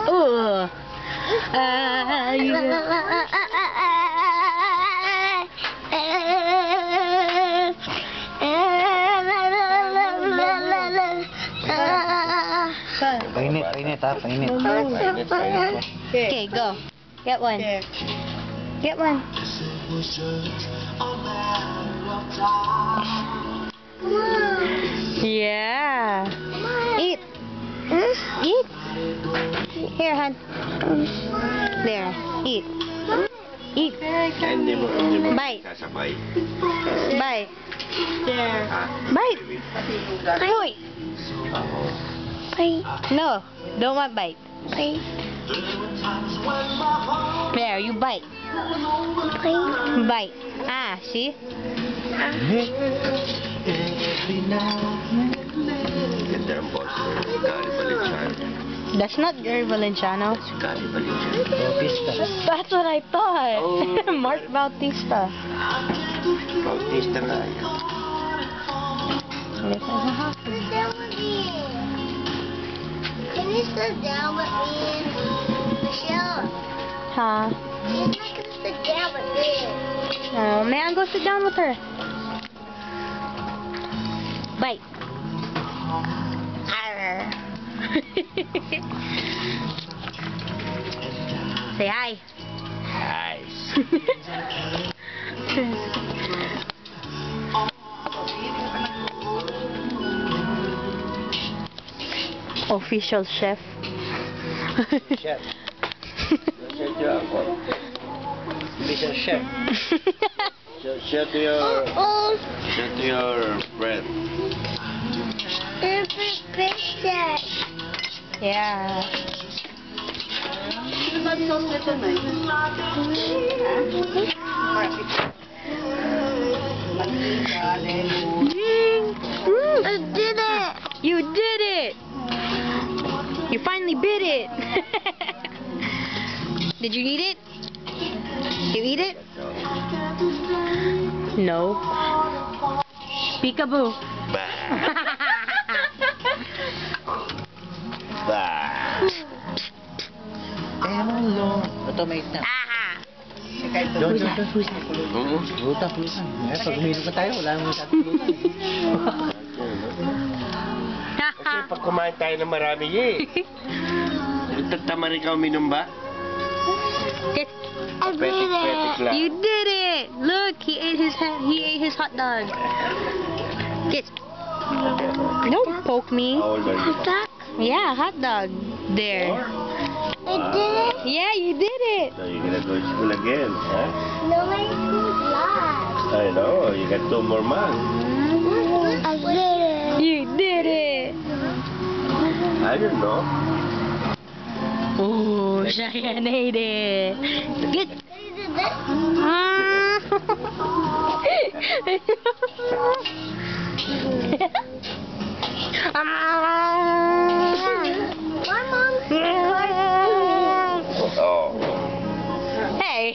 Ooh. Painit ha, painit. Okay, go. Get one. Get one. Yeah. Eat. Eat. Here, hon. There. Eat. Eat. Bite. Bite. There. Bite. Hoy. Bite. No. Don't want bite. Bite. There, you bite. Bite. Ah, see? Ganda ang boss. Gary Valenciano. That's not Gary Valenciano. Gary Valenciano. Bautista. That's what I thought. Oh. Mark Bautista. Bautista nga yan. Sit down with me. Can you sit down with me? Michelle, Huh? you're not gonna sit down with me. Oh, man, go sit down with her. Bite. Arr. Say hi. Nice. Official chef. Chef. Chef your uncle. Mr. Chef. Share to your... Oh, Share to your friend. there's a picture. Yeah. I did it. You did it! You finally bit it! Did you eat it? You eat it? No. Peekaboo. Bah. Bah. Automate na. Ah! Doon, doon, doon. Hmm? Pulutan, pulutan. Eh, pag uminom ka tayo, wala mo sa pulutan. Kasi pag kumain tayo ng marami eh. Tatama rin ka uminom ba? I did Petik-petik it. lang. You did it! Look, he ate his hot dog. Get. Don't poke me. How old are you? That, Yeah, hot dog. There. I did it. Yeah, you did it. So you're gonna go to school again, huh? No, my school's lost. I know, you got 2 more months. I did it. You did it. I don't know. Oh, Cheyenne ate it. Get. I did this. My mom's Oh. Hey.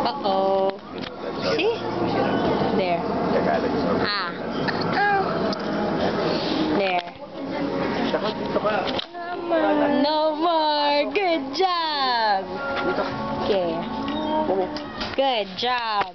Uh-oh. See? There. Tagalog song. Ah. There. Takot dito ka. No more. Good job. Okay. Good job.